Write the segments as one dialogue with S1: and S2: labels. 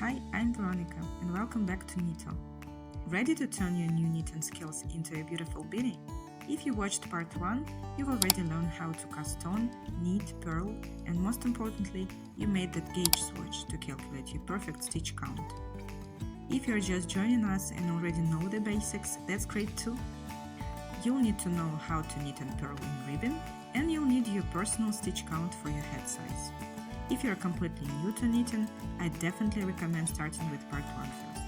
S1: Hi, I'm Veronica and welcome back to Knito. Ready to turn your new knitting skills into a beautiful beanie? If you watched part 1, you've already learned how to cast on, knit, purl, and most importantly, you made that gauge swatch to calculate your perfect stitch count. If you're just joining us and already know the basics, that's great too. You'll need to know how to knit and purl in ribbon, and you'll need your personal stitch count for your head size. If you're completely new to knitting, I definitely recommend starting with part 1 first.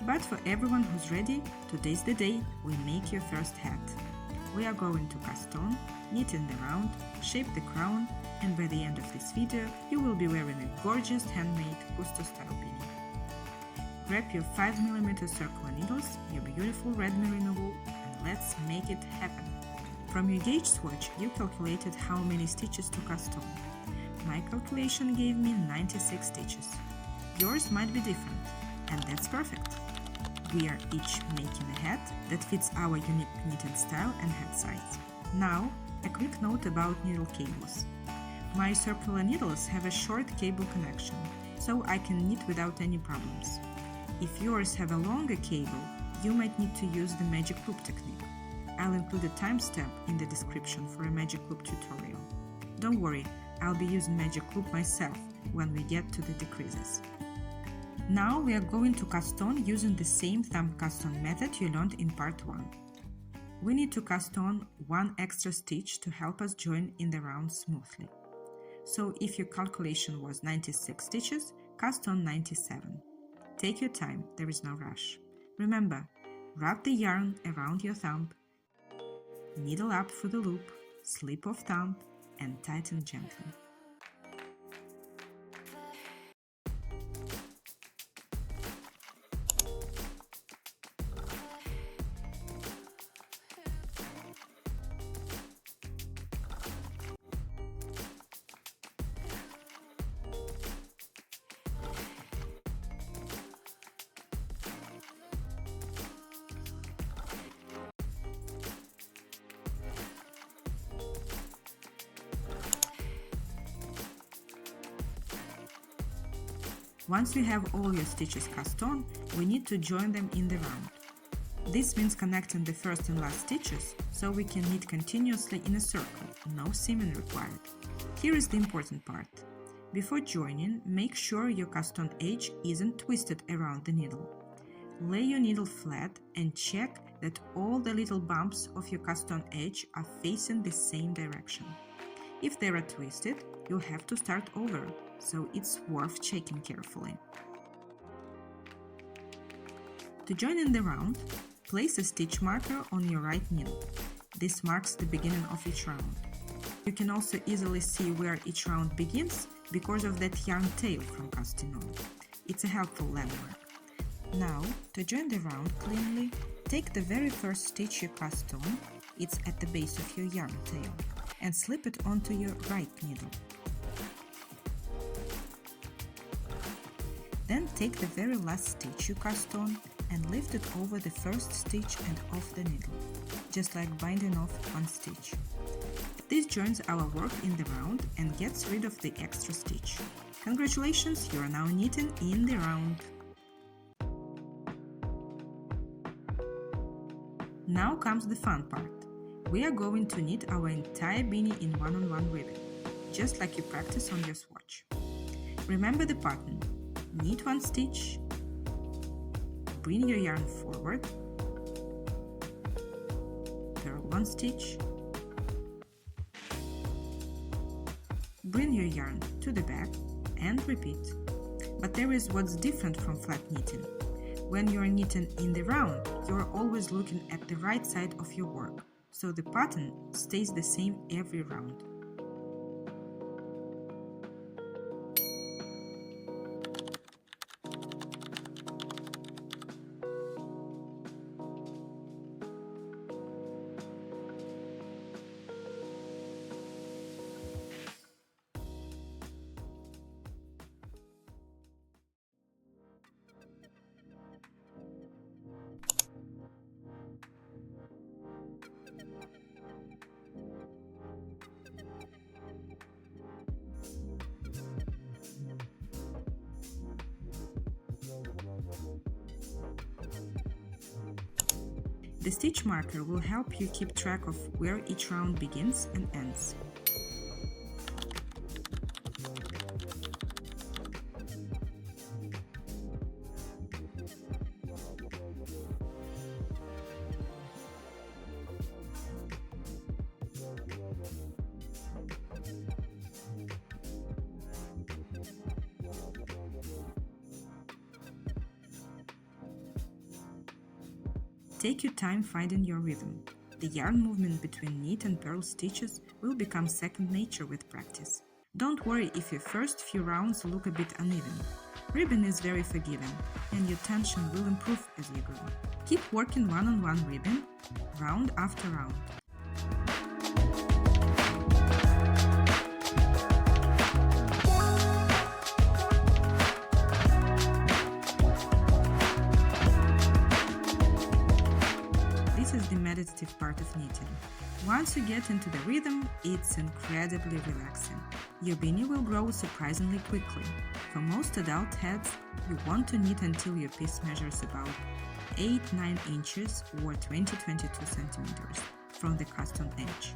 S1: But for everyone who's ready, today's the day we make your first hat. We are going to cast on, knit in the round, shape the crown, and by the end of this video, you will be wearing a gorgeous handmade Cousteau-style beanie. Grab your 5mm circular needles, your beautiful red merino wool, and let's make it happen. From your gauge swatch, you calculated how many stitches to cast on. My calculation gave me 96 stitches. Yours might be different, and that's perfect. We are each making a hat that fits our unique knitting style and head size. Now, a quick note about needle cables. My circular needles have a short cable connection, so I can knit without any problems. If yours have a longer cable, you might need to use the magic loop technique. I'll include a timestamp in the description for a magic loop tutorial. Don't worry, I'll be using magic loop myself when we get to the decreases. Now we are going to cast on using the same thumb cast on method you learned in part 1. We need to cast on one extra stitch to help us join in the round smoothly. So if your calculation was 96 stitches, cast on 97. Take your time, there is no rush. Remember, wrap the yarn around your thumb, needle up through the loop, slip off thumb, and tighten gently. Once you have all your stitches cast on, we need to join them in the round. This means connecting the first and last stitches, so we can knit continuously in a circle, no seaming required. Here is the important part. Before joining, make sure your cast on edge isn't twisted around the needle. Lay your needle flat and check that all the little bumps of your cast on edge are facing the same direction. If they are twisted, you'll have to start over, so it's worth checking carefully. To join in the round, place a stitch marker on your right needle. This marks the beginning of each round. You can also easily see where each round begins because of that yarn tail from casting on. It's a helpful landmark. Now, to join the round cleanly, take the very first stitch you cast on, it's at the base of your yarn tail, and slip it onto your right needle. Then take the very last stitch you cast on and lift it over the first stitch and off the needle, just like binding off one stitch. This joins our work in the round and gets rid of the extra stitch. Congratulations, you are now knitting in the round! Now comes the fun part. We are going to knit our entire beanie in one-on-one ribbon, just like you practice on your swatch. Remember the pattern. Knit one stitch, bring your yarn forward, purl one stitch, bring your yarn to the back, and repeat. But there is what's different from flat knitting. When you are knitting in the round, you are always looking at the right side of your work, so the pattern stays the same every round. The stitch marker will help you keep track of where each round begins and ends. Take your time finding your rhythm. The yarn movement between knit and purl stitches will become second nature with practice. Don't worry if your first few rounds look a bit uneven. Ribbon is very forgiving, and your tension will improve as you go. Keep working one-on-one ribbon, round after round. This is the meditative part of knitting. Once you get into the rhythm, it's incredibly relaxing. Your beanie will grow surprisingly quickly. For most adult heads, you want to knit until your piece measures about 8-9 inches or 20-22 centimeters from the cast-on edge.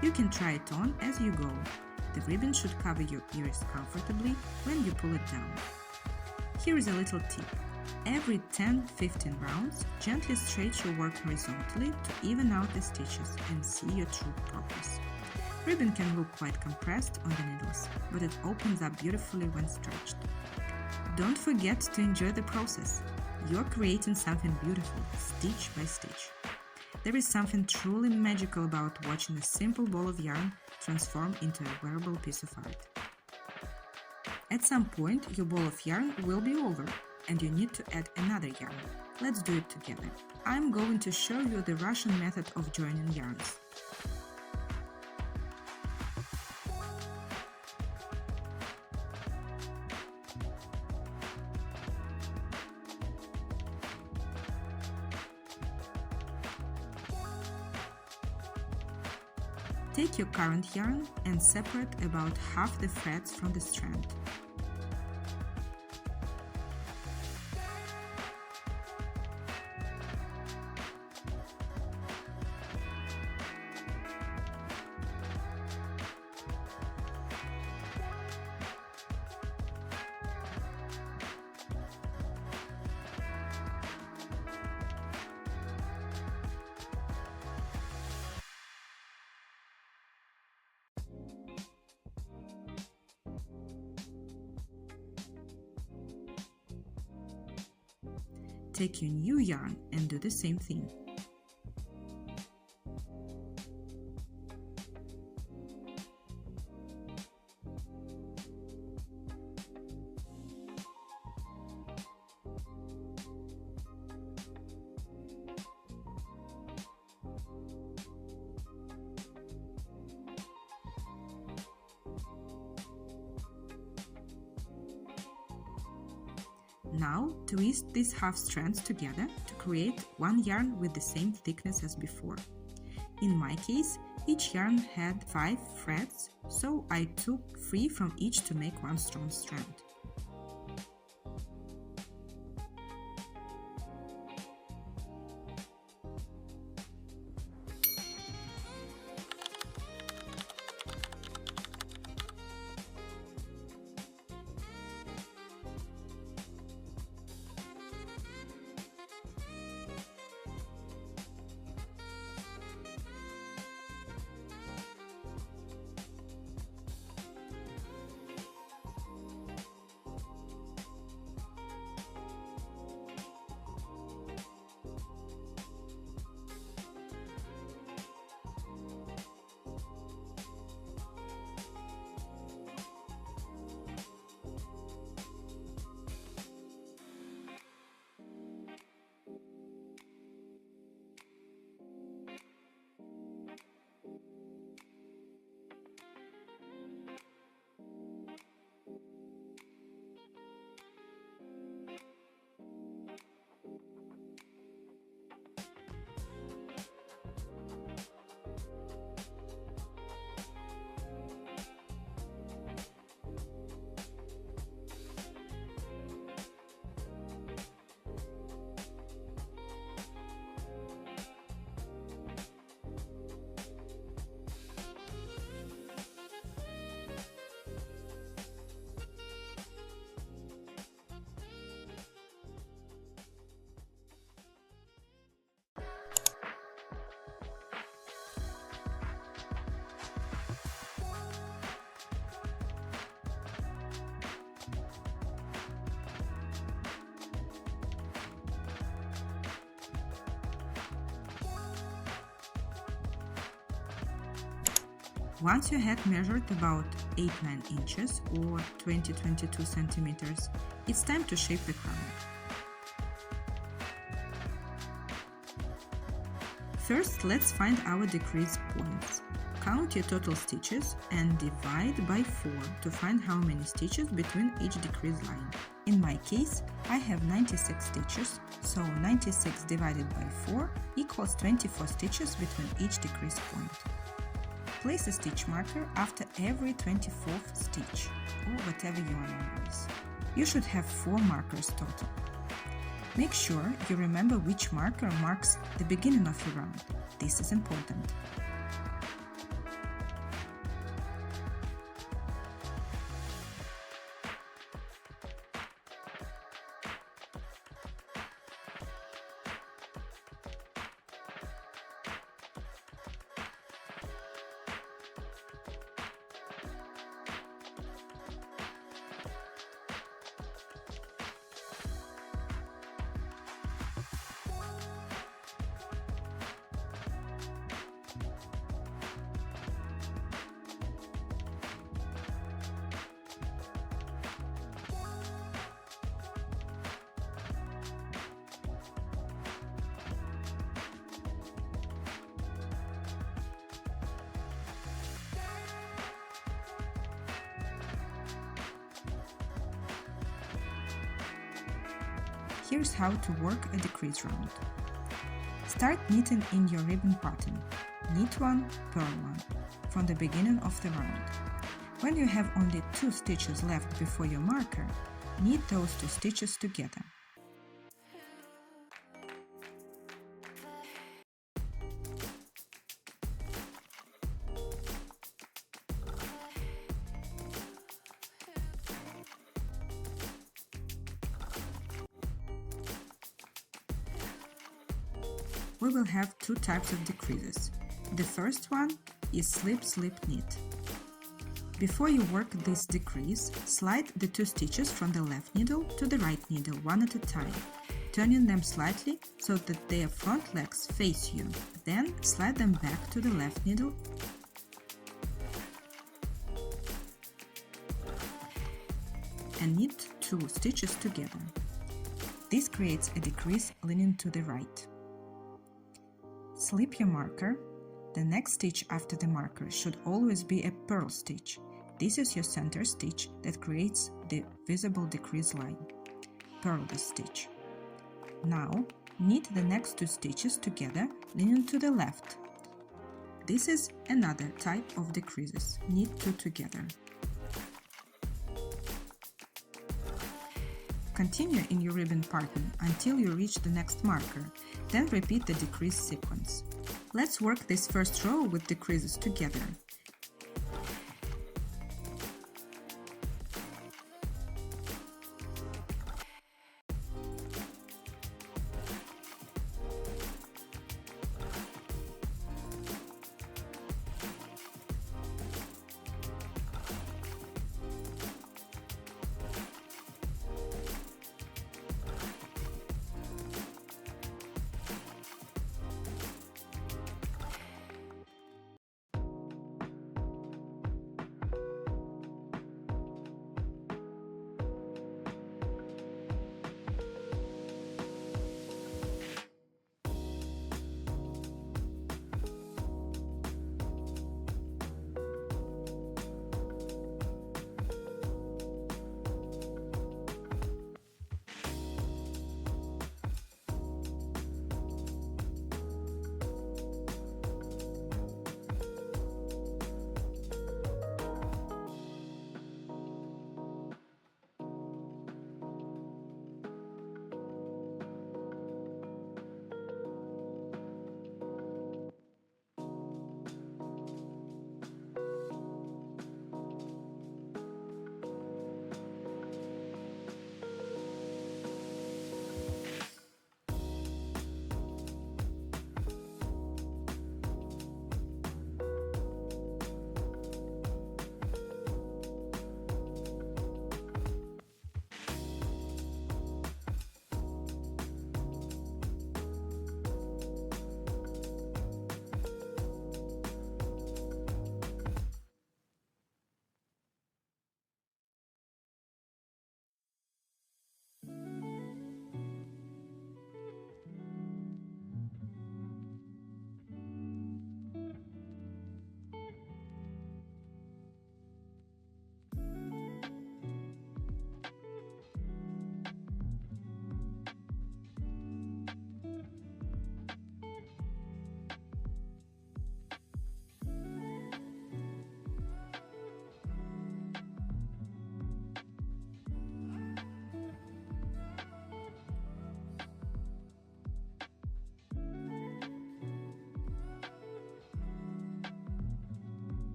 S1: You can try it on as you go. The ribbon should cover your ears comfortably when you pull it down. Here is a little tip. Every 10-15 rounds, gently stretch your work horizontally to even out the stitches and see your true progress. Ribbon can look quite compressed on the needles, but it opens up beautifully when stretched. Don't forget to enjoy the process. You're creating something beautiful, stitch by stitch. There is something truly magical about watching a simple ball of yarn transform into a wearable piece of art. At some point, your ball of yarn will be over, and you need to add another yarn. Let's do it together. I'm going to show you the Russian method of joining yarns. Take your current yarn and separate about half the threads from the strand. Take your new yarn and do the same thing. Now, twist these half strands together to create one yarn with the same thickness as before. In my case, each yarn had 5 threads, so I took 3 from each to make one strong strand. Once you had measured about 8-9 inches or 20-22 centimeters, it's time to shape the crown. First, let's find our decrease points. Count your total stitches and divide by 4 to find how many stitches between each decrease line. In my case, I have 96 stitches, so 96 divided by 4 equals 24 stitches between each decrease point. Place a stitch marker after every 24th stitch, or whatever your number is. You should have 4 markers total. Make sure you remember which marker marks the beginning of your round. This is important. Here's how to work a decrease round. Start knitting in your ribbon pattern. Knit 1, purl 1, from the beginning of the round. When you have only 2 stitches left before your marker, knit those 2 stitches together. We will have 2 types of decreases. The first one is slip, slip, knit. Before you work this decrease, slide the 2 stitches from the left needle to the right needle one at a time, turning them slightly so that their front legs face you. Then slide them back to the left needle and knit 2 stitches together. This creates a decrease leaning to the right. Slip your marker. The next stitch after the marker should always be a purl stitch. This is your center stitch that creates the visible decrease line. Purl this stitch. Now, knit the next 2 stitches together, leaning to the left. This is another type of decreases. Knit 2 together. Continue in your ribbon pattern until you reach the next marker, then repeat the decrease sequence. Let's work this first row with decreases together.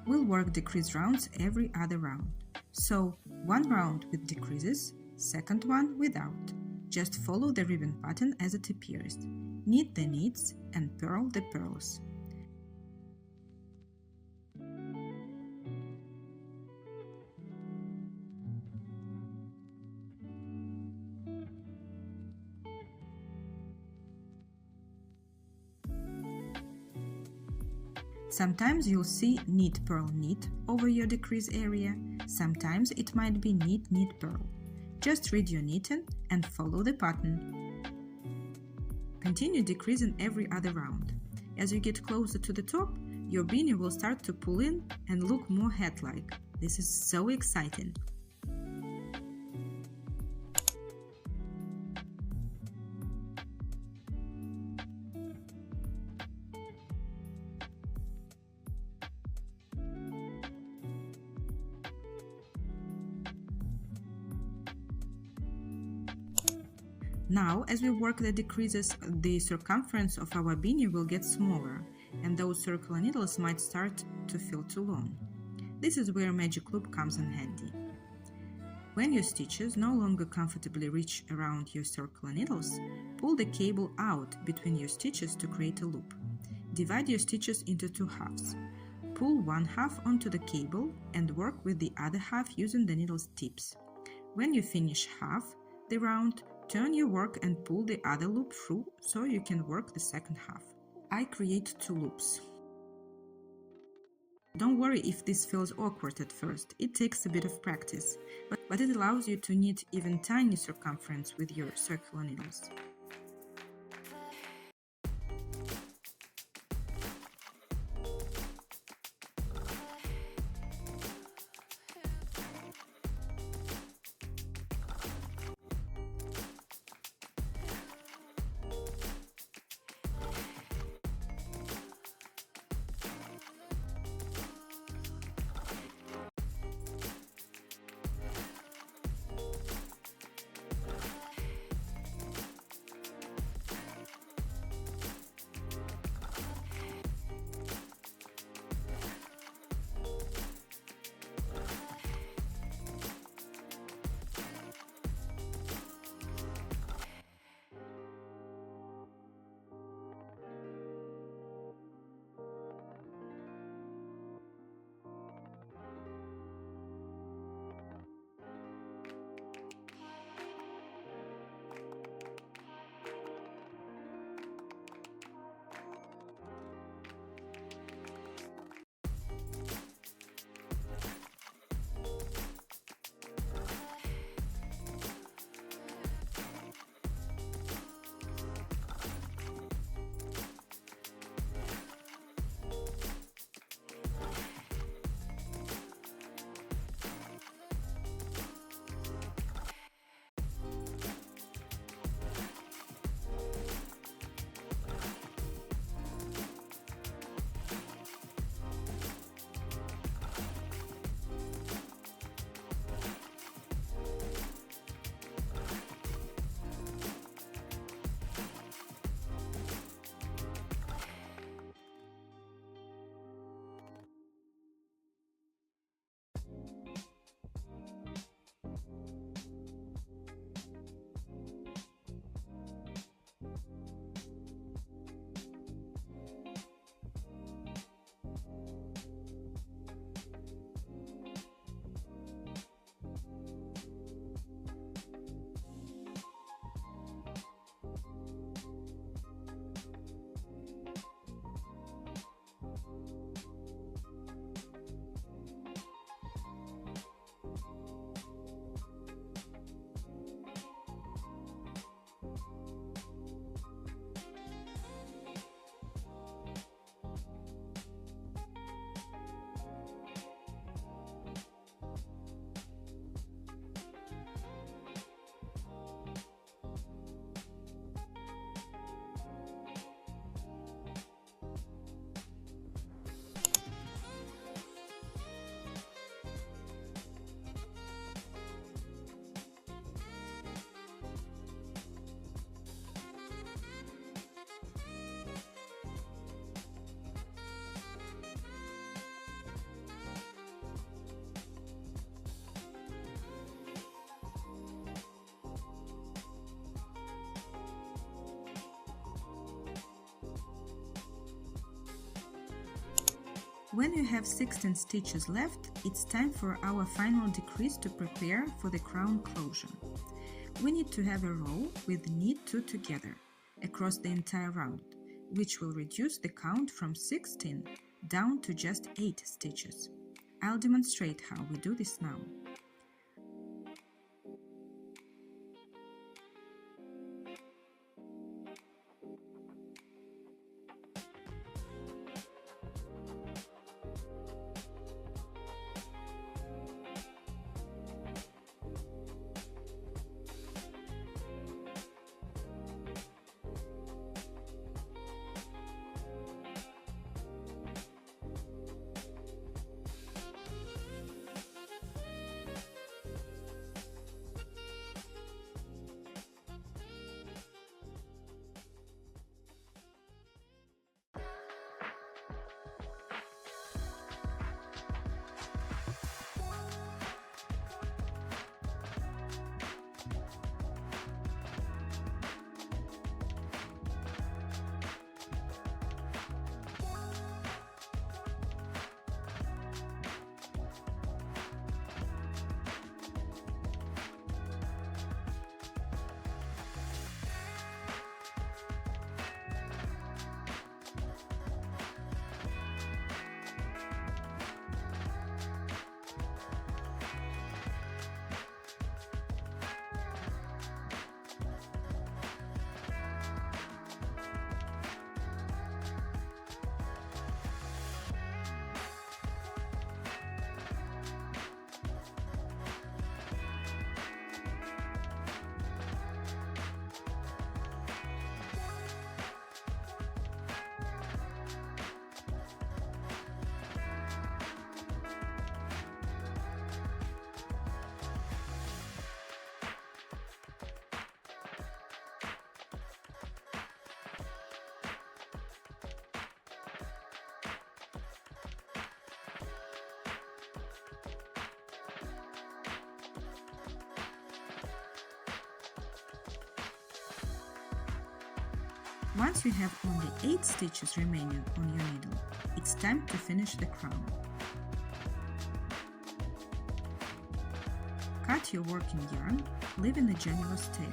S1: We'll work decrease rounds every other round. So, one round with decreases, second one without. Just follow the ribbon pattern as it appears. Knit the knits and purl the purls. Sometimes you'll see knit purl knit over your decrease area, sometimes it might be knit knit purl. Just read your knitting and follow the pattern. Continue decreasing every other round. As you get closer to the top, your beanie will start to pull in and look more hat-like. This is so exciting! Now, as we work the decreases, the circumference of our beanie will get smaller, and those circular needles might start to feel too long. This is where magic loop comes in handy. When your stitches no longer comfortably reach around your circular needles, pull the cable out between your stitches to create a loop. Divide your stitches into two halves. Pull one half onto the cable and work with the other half using the needle's tips. When you finish half the round, turn your work and pull the other loop through so you can work the second half. I create two loops. Don't worry if this feels awkward at first, it takes a bit of practice, but it allows you to knit even tiny circumference with your circular needles. When you have 16 stitches left, it's time for our final decrease to prepare for the crown closure. We need to have a row with knit 2 together across the entire round, which will reduce the count from 16 down to just 8 stitches. I'll demonstrate how we do this now. Once you have only 8 stitches remaining on your needle, it's time to finish the crown. Cut your working yarn, leaving a generous tail.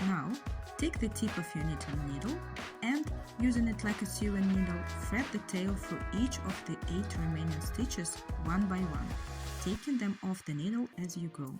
S1: Now, take the tip of your knitting needle and, using it like a sewing needle, thread the tail through each of the 8 remaining stitches one by one, taking them off the needle as you go.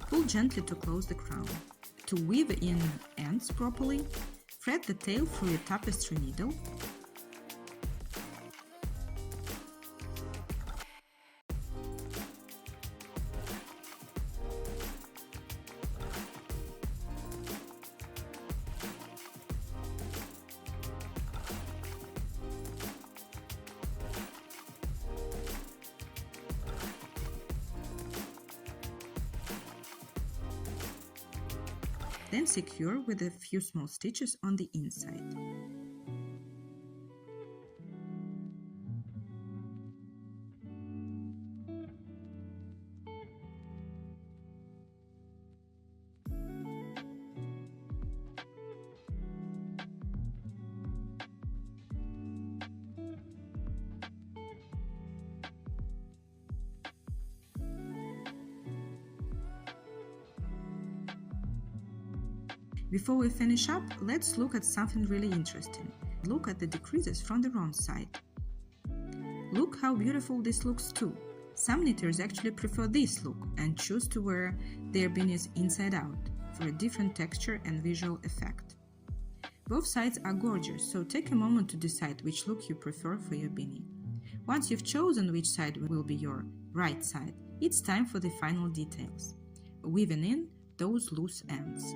S1: Pull gently to close the crown. To weave in ends properly, thread the tail through a tapestry needle. Then secure with a few small stitches on the inside. Before we finish up, let's look at something really interesting. Look at the decreases from the wrong side. Look how beautiful this looks too. Some knitters actually prefer this look and choose to wear their beanies inside out for a different texture and visual effect. Both sides are gorgeous, so take a moment to decide which look you prefer for your beanie. Once you've chosen which side will be your right side, it's time for the final details, weaving in those loose ends.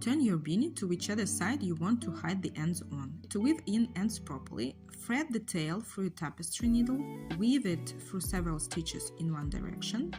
S1: Turn your beanie to whichever side you want to hide the ends on. To weave in ends properly, thread the tail through a tapestry needle, weave it through several stitches in one direction,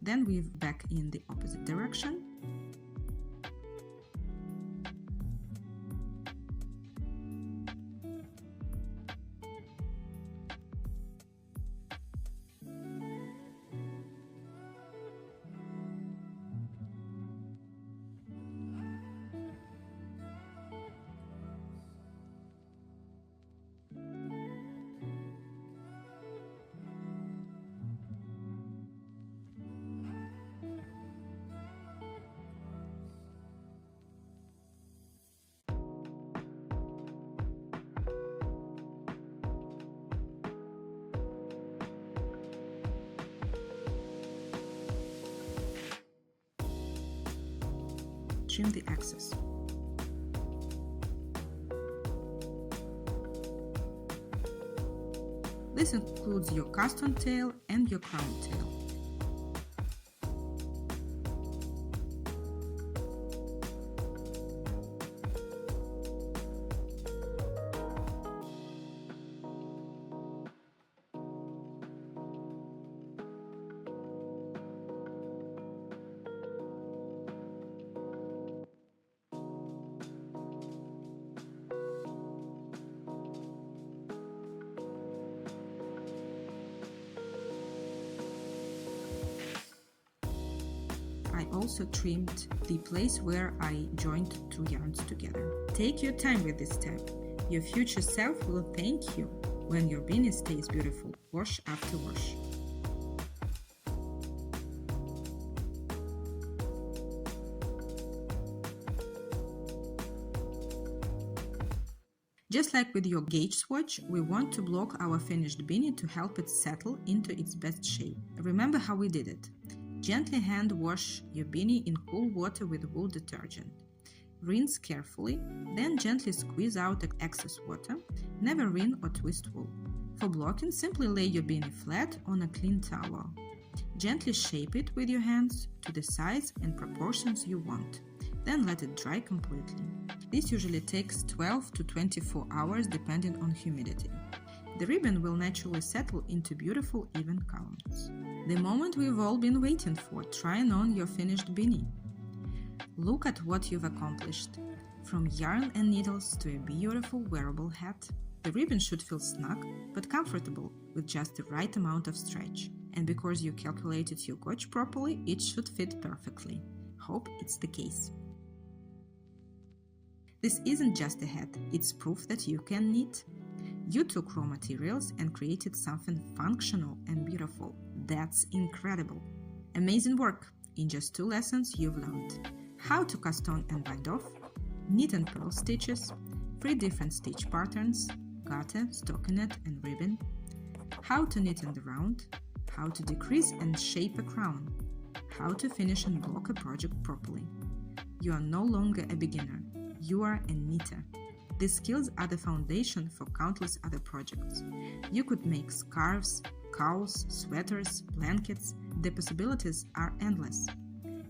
S1: then weave back in the opposite direction. Trim the excess. This includes your Cousteau tail and your crown tail. I also trimmed the place where I joined two yarns together. Take your time with this step. Your future self will thank you when your beanie stays beautiful, wash after wash. Just like with your gauge swatch, we want to block our finished beanie to help it settle into its best shape. Remember how we did it. Gently hand wash your beanie in cool water with wool detergent. Rinse carefully, then gently squeeze out excess water. Never wring or twist wool. For blocking, simply lay your beanie flat on a clean towel. Gently shape it with your hands to the size and proportions you want. Then let it dry completely. This usually takes 12 to 24 hours depending on humidity. The ribbon will naturally settle into beautiful even columns. The moment we've all been waiting for, trying on your finished beanie. Look at what you've accomplished. From yarn and needles to a beautiful wearable hat. The ribbon should feel snug but comfortable with just the right amount of stretch. And because you calculated your gauge properly, it should fit perfectly. Hope it's the case. This isn't just a hat, it's proof that you can knit. You took raw materials and created something functional and beautiful. That's incredible. Amazing work! In just 2 lessons you've learned how to cast on and bind off, knit and purl stitches, 3 different stitch patterns, garter, stockinette and ribbon, how to knit in the round, how to decrease and shape a crown, how to finish and block a project properly. You are no longer a beginner, you are a knitter. These skills are the foundation for countless other projects. You could make scarves, cowls, sweaters, blankets. The possibilities are endless.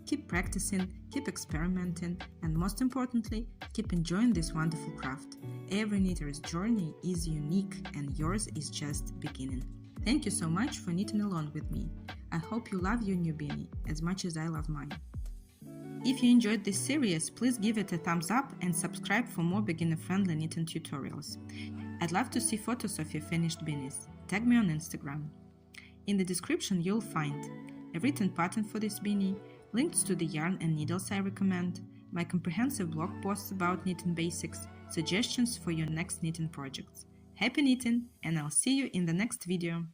S1: Keep practicing, keep experimenting, and most importantly, keep enjoying this wonderful craft. Every knitter's journey is unique and yours is just beginning. Thank you so much for knitting along with me. I hope you love your new beanie as much as I love mine. If you enjoyed this series, please give it a thumbs up and subscribe for more beginner-friendly knitting tutorials. I'd love to see photos of your finished beanies. Tag me on Instagram. In the description you'll find a written pattern for this beanie, links to the yarn and needles I recommend, my comprehensive blog posts about knitting basics, suggestions for your next knitting projects. Happy knitting, and I'll see you in the next video!